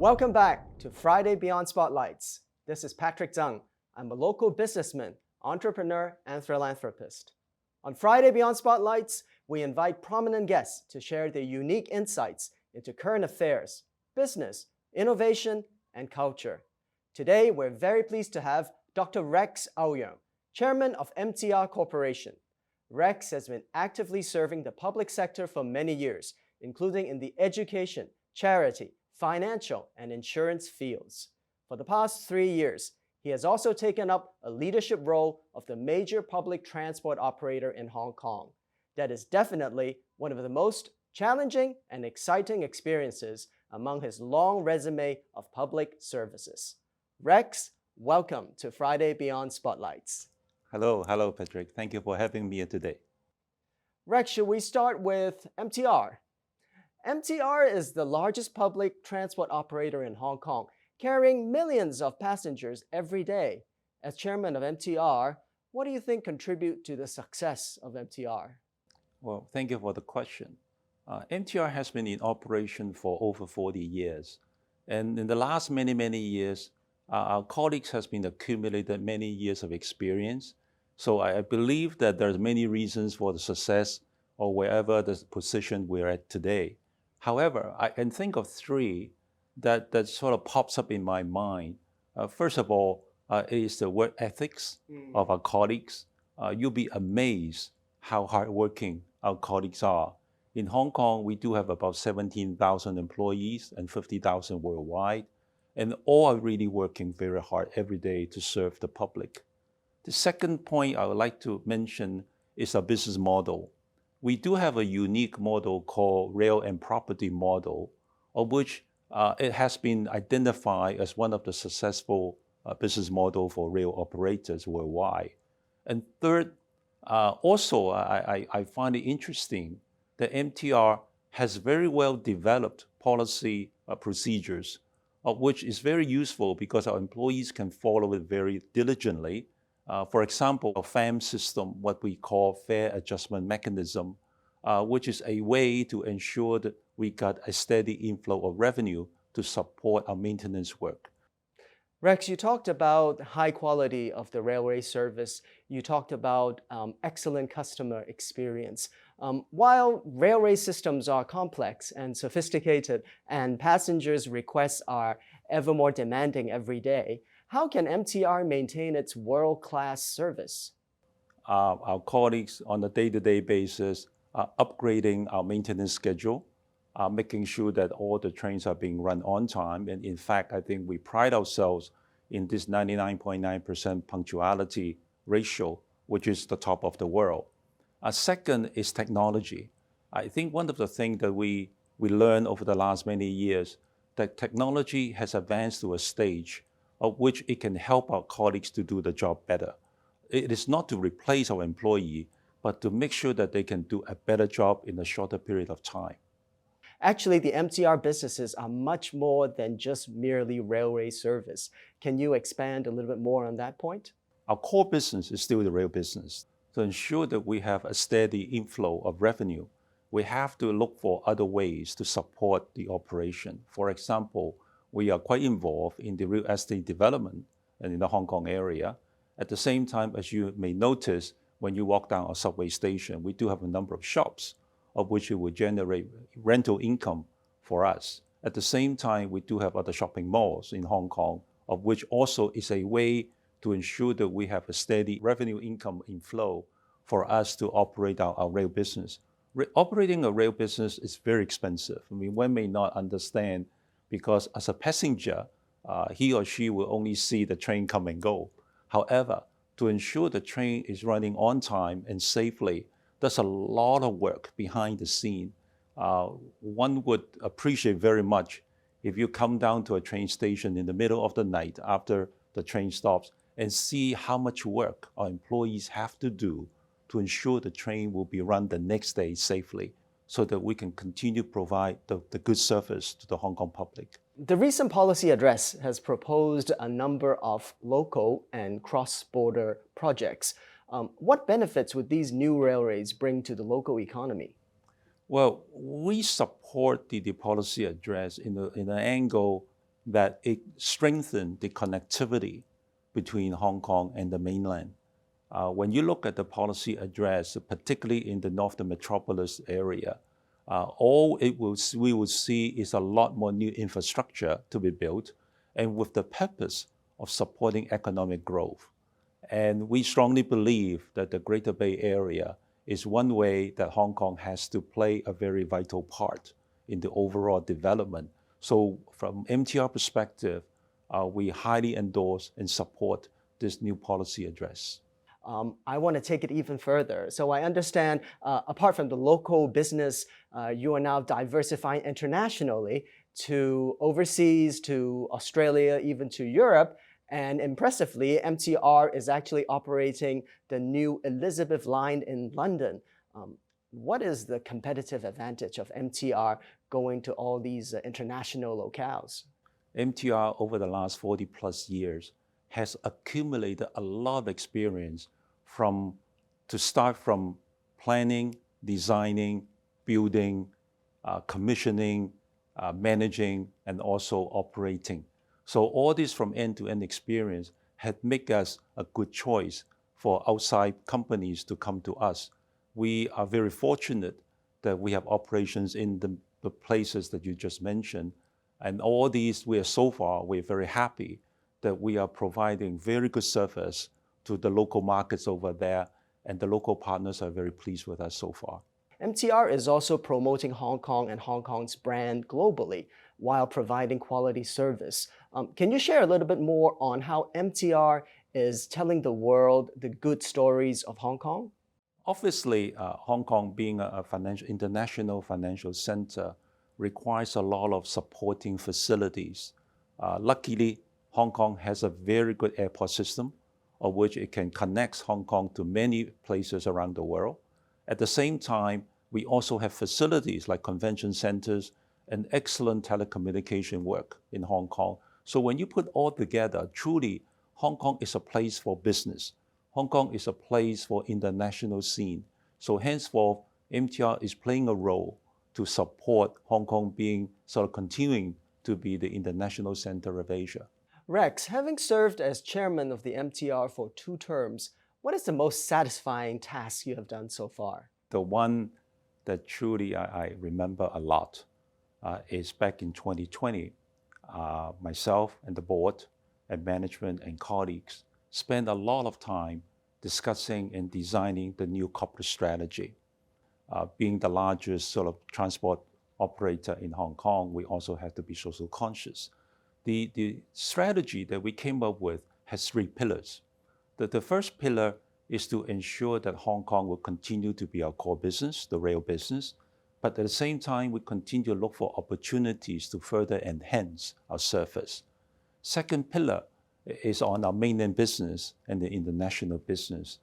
Welcome back to Friday Beyond Spotlights. This is Patrick Tsang. I'm a local businessman, entrepreneur, and philanthropist. On Friday Beyond Spotlights, we invite prominent guests to share their unique insights into current affairs, business, innovation, and culture. Today, we're very pleased to have Dr. Rex Auyeung, Chairman of MTR Corporation. Rex has been actively serving the public sector for many years, including in the education, charity, financial, and insurance fields. For the past 3 years, he has also taken up a leadership role of the major public transport operator in Hong Kong. That is definitely one of the most challenging and exciting experiences among his long resume of public services. Rex, welcome to Friday Beyond Spotlights. Hello, Patrick. Thank you for having me here today. Rex, should we start with MTR? MTR is the largest public transport operator in Hong Kong, carrying millions of passengers every day. As chairman of MTR, what do you think contribute to the success of MTR? Well, thank you for the question. MTR has been in operation for over 40 years. And in the last many years, our colleagues has been accumulated many years of experience. So I believe that there's many reasons for the success or wherever the position we're at today. However, I can think of three that sort of pops up in my mind. First of all, is the work ethics of our colleagues. You'll be amazed how hardworking our colleagues are. In Hong Kong, we do have about 17,000 employees and 50,000 worldwide, and all are really working very hard every day to serve the public. The second point I would like to mention is our business model. We do have a unique model called rail and property model, of which it has been identified as one of the successful business model for rail operators worldwide. And third, also I find it interesting that MTR has very well developed policy procedures, of which is very useful because our employees can follow it very diligently. For example, a FAM system, what we call Fare Adjustment Mechanism, which is a way to ensure that we got a steady inflow of revenue to support our maintenance work. Rex, you talked about high quality of the railway service. You talked about excellent customer experience. While railway systems are complex and sophisticated and passengers' requests are ever more demanding every day, how can MTR maintain its world-class service? Our colleagues on a day-to-day basis are upgrading our maintenance schedule, making sure that all the trains are being run on time. And in fact, I think we pride ourselves in this 99.9% punctuality ratio, which is the top of the world. Second is technology. I think one of the things that we learned over the last many years, that technology has advanced to a stage of which it can help our colleagues to do the job better. It is not to replace our employee, but to make sure that they can do a better job in a shorter period of time. Actually, the MTR businesses are much more than just merely railway service. Can you expand a little bit more on that point? Our core business is still the rail business. To ensure that we have a steady inflow of revenue, we have to look for other ways to support the operation. For example, we are quite involved in the real estate development and in the Hong Kong area. At the same time, as you may notice, when you walk down a subway station, we do have a number of shops of which it will generate rental income for us. At the same time, we do have other shopping malls in Hong Kong, of which also is a way to ensure that we have a steady revenue income inflow for us to operate our rail business. Operating a rail business is very expensive. I mean, one may not understand because as a passenger, he or she will only see the train come and go. However, to ensure the train is running on time and safely, there's a lot of work behind the scene. One would appreciate very much if you come down to a train station in the middle of the night after the train stops and see how much work our employees have to do to ensure the train will be run the next day safely so that we can continue to provide the good service to the Hong Kong public. The recent policy address has proposed a number of local and cross-border projects. What benefits would these new railways bring to the local economy? Well, we support the policy address in an angle that it strengthened the connectivity between Hong Kong and the mainland. When you look at the policy address, particularly in the northern metropolis area, we will see is a lot more new infrastructure to be built, and with the purpose of supporting economic growth. And we strongly believe that the Greater Bay Area is one way that Hong Kong has to play a very vital part in the overall development. So from MTR perspective, we highly endorse and support this new policy address. I want to take it even further. So I understand, apart from the local business, you are now diversifying internationally to overseas, to Australia, even to Europe. And impressively, MTR is actually operating the new Elizabeth line in London. What is the competitive advantage of MTR going to all these international locales? MTR over the last 40 plus years has accumulated a lot of experience to start from planning, designing, building, commissioning, managing, and also operating. So all this from end-to-end experience had made us a good choice for outside companies to come to us. We are very fortunate that we have operations in the places that you just mentioned. And all these, we're very happy that we are providing very good service to the local markets over there, and the local partners are very pleased with us so far. MTR is also promoting Hong Kong and Hong Kong's brand globally while providing quality service. Can you share a little bit more on how MTR is telling the world the good stories of Hong Kong? Obviously, Hong Kong being a international financial center requires a lot of supporting facilities. Luckily, Hong Kong has a very good airport system, of which it can connect Hong Kong to many places around the world. At the same time, we also have facilities like convention centers and excellent telecommunication work in Hong Kong. So when you put all together, truly, Hong Kong is a place for business. Hong Kong is a place for international scene. So henceforth, MTR is playing a role to support Hong Kong being continuing to be the international center of Asia. Rex, having served as chairman of the MTR for 2 terms, what is the most satisfying task you have done so far? The one that truly I remember a lot is back in 2020. Myself and the board and management and colleagues spent a lot of time discussing and designing the new corporate strategy. Being the largest transport operator in Hong Kong, we also have to be social conscious. The strategy that we came up with has 3 pillars. The first pillar is to ensure that Hong Kong will continue to be our core business, the rail business, but at the same time, we continue to look for opportunities to further enhance our service. Second pillar is on our mainland business and the international business.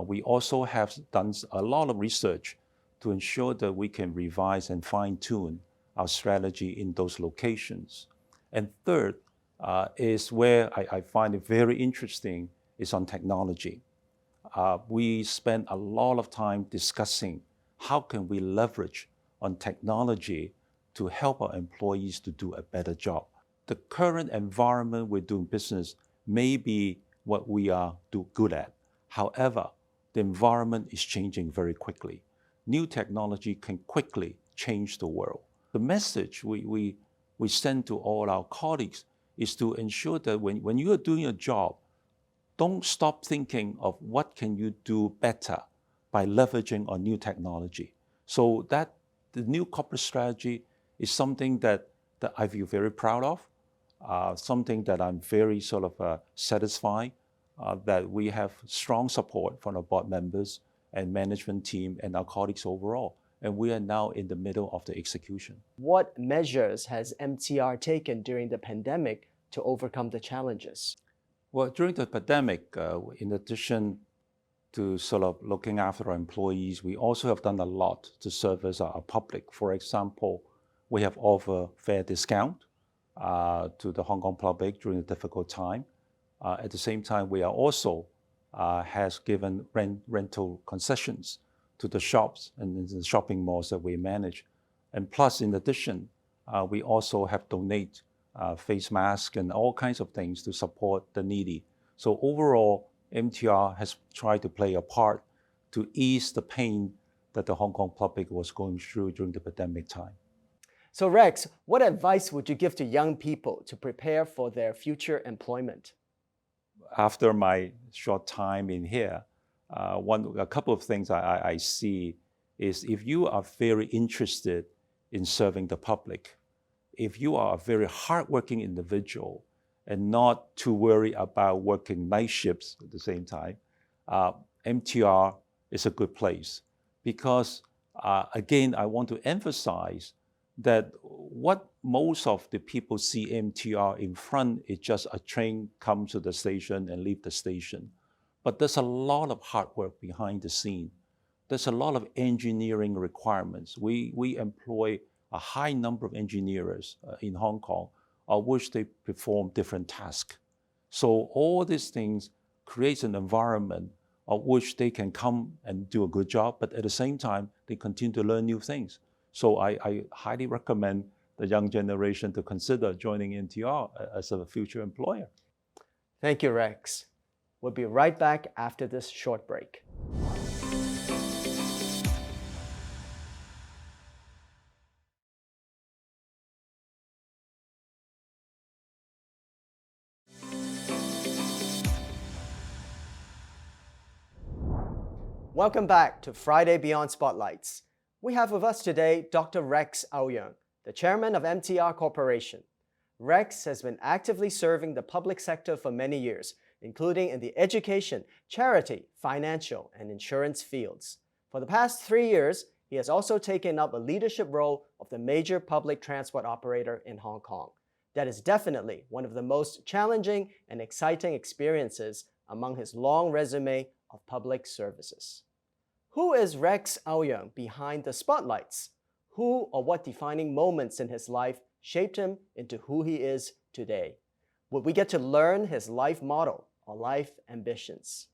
We also have done a lot of research to ensure that we can revise and fine-tune our strategy in those locations. And third is where I find it very interesting is on technology. We spend a lot of time discussing how can we leverage on technology to help our employees to do a better job. The current environment we're doing business may be what we are good at. However, the environment is changing very quickly. New technology can quickly change the world. The message we send to all our colleagues is to ensure that when you are doing a job, don't stop thinking of what can you do better by leveraging on new technology. So that the new corporate strategy is something that I feel very proud of, something that I'm very satisfied that we have strong support from our board members and management team and our colleagues overall. And we are now in the middle of the execution. What measures has MTR taken during the pandemic to overcome the challenges? Well, during the pandemic, in addition to looking after our employees, we also have done a lot to service our public. For example, we have offered fair discount to the Hong Kong public during a difficult time. At the same time, we are also has given rental concessions to the shops and the shopping malls that we manage. And plus, in addition, we also have donated face masks, and all kinds of things to support the needy. So overall, MTR has tried to play a part to ease the pain that the Hong Kong public was going through during the pandemic time. So Rex, what advice would you give to young people to prepare for their future employment? After my short time in here, a couple of things I see is if you are very interested in serving the public, if you are a very hardworking individual and not too worried about working night shifts at the same time, MTR is a good place. Because again, I want to emphasize that what most of the people see MTR in front is just a train comes to the station and leave the station. But there's a lot of hard work behind the scene. There's a lot of engineering requirements. We employ a high number of engineers in Hong Kong, of which they perform different tasks. So all these things creates an environment of which they can come and do a good job, but at the same time, they continue to learn new things. So I highly recommend the young generation to consider joining MTR as a future employer. Thank you, Rex. We'll be right back after this short break. Welcome back to Friday Beyond Spotlights. We have with us today Dr. Rex Auyeung, the chairman of MTR Corporation. Rex has been actively serving the public sector for many years, including in the education, charity, financial, and insurance fields. For the past 3 years, he has also taken up a leadership role of the major public transport operator in Hong Kong. That is definitely one of the most challenging and exciting experiences among his long resume of public services. Who is Rex Auyeung behind the spotlights? Who or what defining moments in his life shaped him into who he is today? Would we get to learn his life model or life ambitions?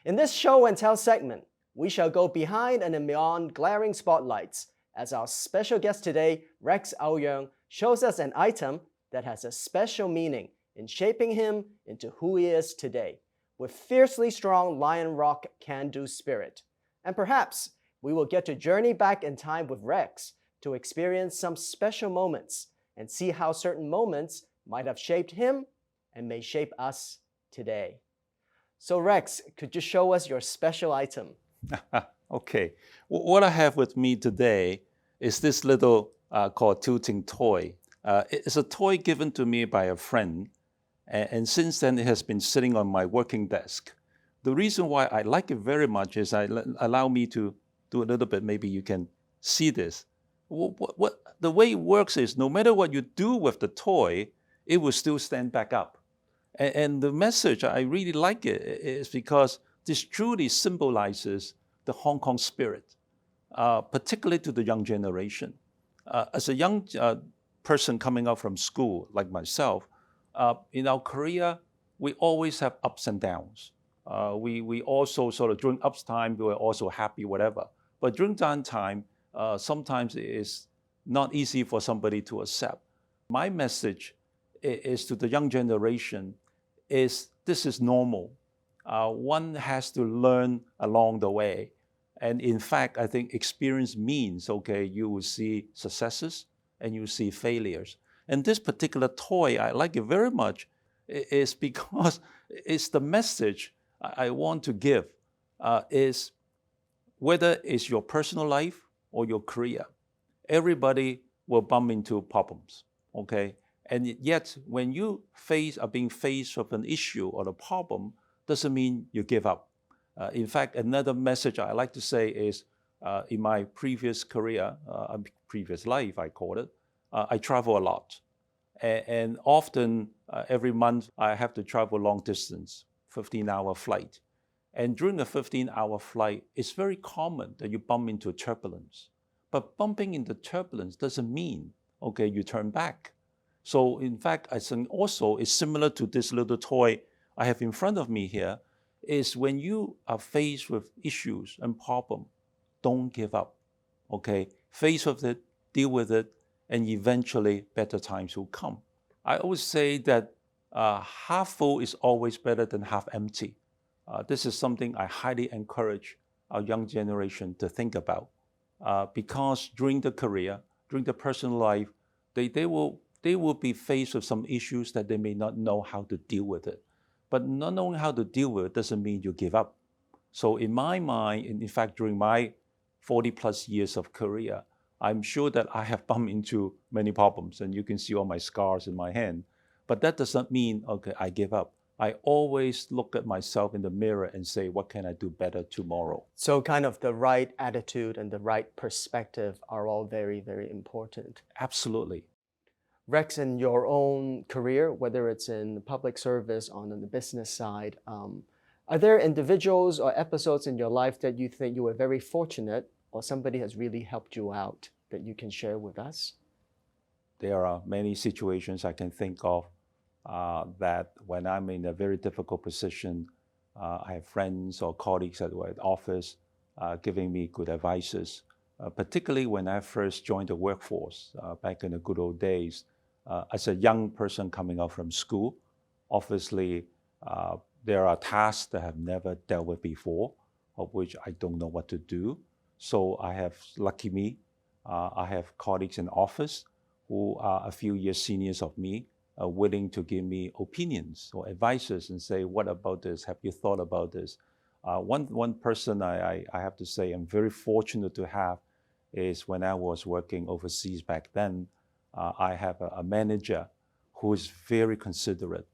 In this show and tell segment, we shall go behind and beyond glaring spotlights as our special guest today, Rex Auyeung, shows us an item that has a special meaning in shaping him into who he is today, with fiercely strong lion rock can-do spirit. And perhaps we will get to journey back in time with Rex to experience some special moments and see how certain moments might have shaped him and may shape us today. So Rex, could you show us your special item? Okay. What I have with me today is this little called tilting toy. It's a toy given to me by a friend, and since then it has been sitting on my working desk. The reason why I like it very much is allow me to do a little bit, maybe you can see this. The way it works is no matter what you do with the toy, it will still stand back up. And the message, I really like it, is because this truly symbolizes the Hong Kong spirit, particularly to the young generation. As a young person coming out from school, like myself, in our career, we always have ups and downs. We also sort of, during ups time, we were also happy, whatever. But during downtime, sometimes it is not easy for somebody to accept. My message is to the young generation is this is normal. One has to learn along the way. And in fact, I think experience means, okay, you will see successes and you see failures. And this particular toy, I like it very much, is because it's the message I want to give is whether it's your personal life or your career, everybody will bump into problems, okay? And yet, when you are being faced with an issue or a problem, doesn't mean you give up. In fact, another message I like to say is, in my previous career, previous life, I call it, I travel a lot. And often, every month, I have to travel long distance, 15-hour flight. And during a 15-hour flight, it's very common that you bump into turbulence. But bumping into turbulence doesn't mean, okay, you turn back. So in fact, I think also it's similar to this little toy I have in front of me here, is when you are faced with issues and problems, don't give up, okay? Face with it, deal with it, and eventually better times will come. I always say that half full is always better than half empty. This is something I highly encourage our young generation to think about, because during the career, during the personal life, they will be faced with some issues that they may not know how to deal with it. But not knowing how to deal with it doesn't mean you give up. So in my mind, in fact, during my 40 plus years of career, I'm sure that I have bumped into many problems, and you can see all my scars in my hand. But that does not mean, okay, I give up. I always look at myself in the mirror and say, what can I do better tomorrow? So kind of the right attitude and the right perspective are all very, very important. Absolutely. Rex, in your own career, whether it's in public service or on the business side, are there individuals or episodes in your life that you think you were very fortunate or somebody has really helped you out that you can share with us? There are many situations I can think of that when I'm in a very difficult position, I have friends or colleagues at the office giving me good advices, particularly when I first joined the workforce back in the good old days. As a young person coming out from school, obviously there are tasks that I have never dealt with before, of which I don't know what to do. So I have, lucky me, I have colleagues in office who are a few years seniors of me, willing to give me opinions or advices and say, what about this? Have you thought about this? One person I have to say I'm very fortunate to have is when I was working overseas back then, I have a manager who is very considerate.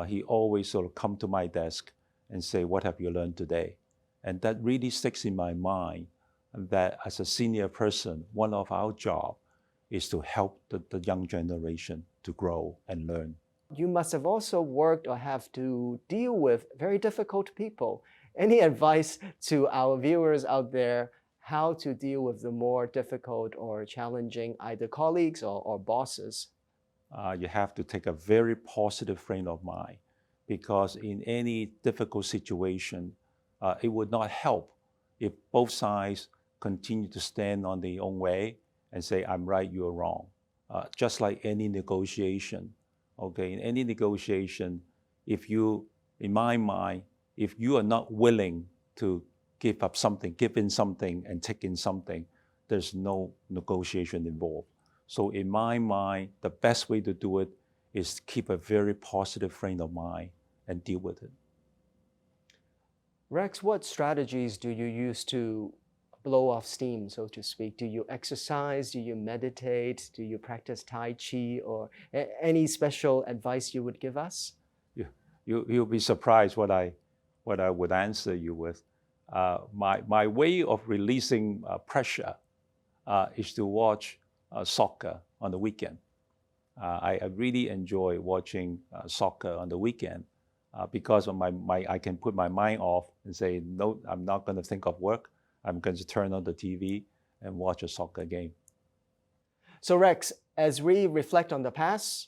He always sort of come to my desk and say, what have you learned today? And that really sticks in my mind that as a senior person, one of our job is to help the young generation to grow and learn. You must have also worked or have to deal with very difficult people. Any advice to our viewers out there how to deal with the more difficult or challenging either colleagues or bosses? You have to take a very positive frame of mind, because in any difficult situation, it would not help if both sides continue to stand on their own way and say, I'm right, you're wrong. Just like any negotiation, okay, in any negotiation, if you, in my mind, if you are not willing to give up something, give in something and take in something, there's no negotiation involved. So in my mind, the best way to do it is keep a very positive frame of mind and deal with it. Rex, what strategies do you use to blow off steam, so to speak? Do you exercise? Do you meditate? Do you practice Tai Chi? Or any special advice you would give us? You'll be surprised what I would answer you with. My way of releasing pressure is to watch soccer on the weekend. I really enjoy watching soccer on the weekend because of I can put my mind off and say, no, I'm not going to think of work. I'm going to turn on the TV and watch a soccer game. So Rex, as we reflect on the past,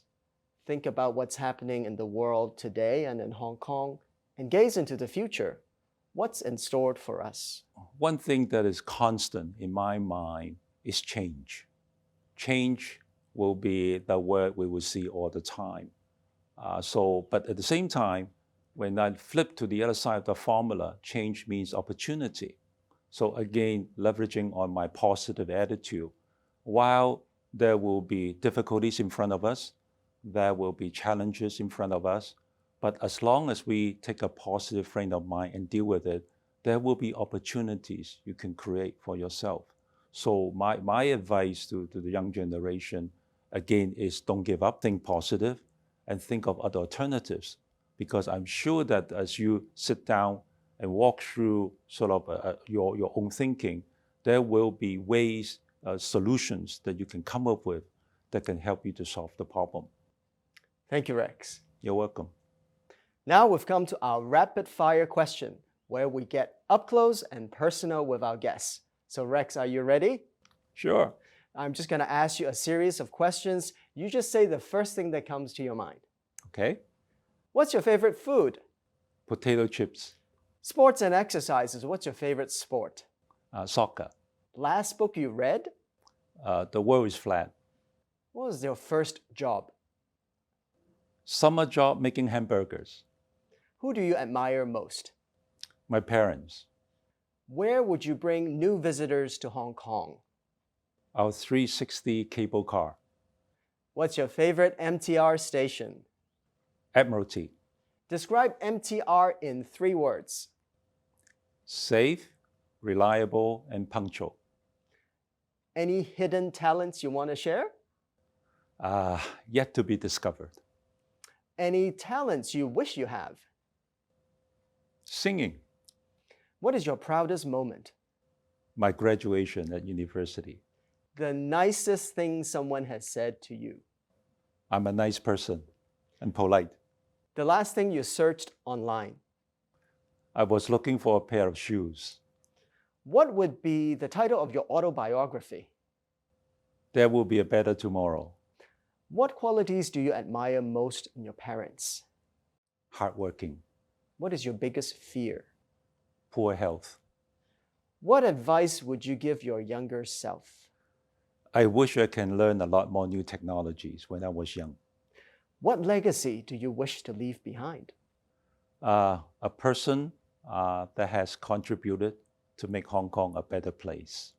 think about what's happening in the world today and in Hong Kong, and gaze into the future, what's in store for us? One thing that is constant in my mind is change. Change will be the word we will see all the time. But at the same time, when I flip to the other side of the formula, change means opportunity. So again, leveraging on my positive attitude, while there will be difficulties in front of us, there will be challenges in front of us, but as long as we take a positive frame of mind and deal with it, there will be opportunities you can create for yourself. So my advice to the young generation, again, is don't give up, think positive, and think of other alternatives. Because I'm sure that as you sit down and walk through sort of your own thinking, there will be ways, solutions that you can come up with that can help you to solve the problem. Thank you, Rex. You're welcome. Now we've come to our rapid fire question, where we get up close and personal with our guests. So Rex, are you ready? Sure. I'm just going to ask you a series of questions. You just say the first thing that comes to your mind. Okay. What's your favorite food? Potato chips. Sports and exercises. What's your favorite sport? Soccer. Last book you read? The World is Flat. What was your first job? Summer job making hamburgers. Who do you admire most? My parents. Where would you bring new visitors to Hong Kong? Our 360 cable car. What's your favorite MTR station? Admiralty. Describe MTR in 3 words. Safe, reliable, and punctual. Any hidden talents you want to share? Yet to be discovered. Any talents you wish you have? Singing. What is your proudest moment? My graduation at university. The nicest thing someone has said to you? I'm a nice person and polite. The last thing you searched online? I was looking for a pair of shoes. What would be the title of your autobiography? There will be a better tomorrow. What qualities do you admire most in your parents? Hardworking. What is your biggest fear? Poor health. What advice would you give your younger self? I wish I can learn a lot more new technologies when I was young. What legacy do you wish to leave behind? A person that has contributed to make Hong Kong a better place.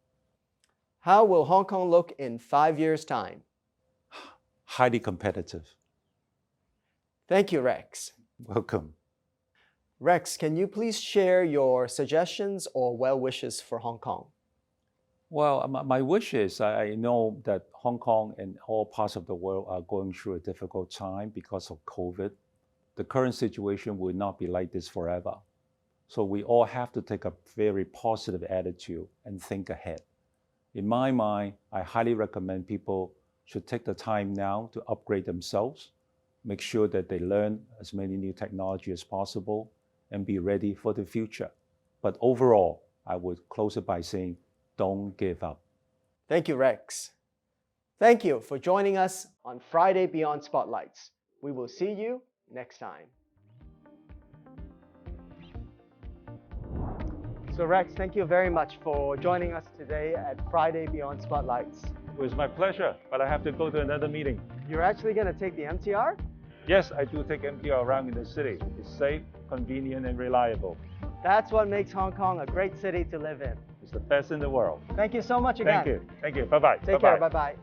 How will Hong Kong look in 5 years' time? Highly competitive. Thank you, Rex. Welcome. Rex, can you please share your suggestions or well wishes for Hong Kong? Well, my wish is I know that Hong Kong and all parts of the world are going through a difficult time because of COVID. The current situation will not be like this forever. So we all have to take a very positive attitude and think ahead. In my mind, I highly recommend people should take the time now to upgrade themselves, make sure that they learn as many new technology as possible, and be ready for the future. But overall, I would close it by saying, don't give up. Thank you, Rex. Thank you for joining us on Friday Beyond Spotlights. We will see you next time. So Rex, thank you very much for joining us today at Friday Beyond Spotlights. It was my pleasure, but I have to go to another meeting. You're actually going to take the MTR? Yes, I do take MTR around in the city. It's safe, convenient, and reliable. That's what makes Hong Kong a great city to live in. It's the best in the world. Thank you so much again. Thank you. Thank you. Bye-bye. Take care. Bye-bye.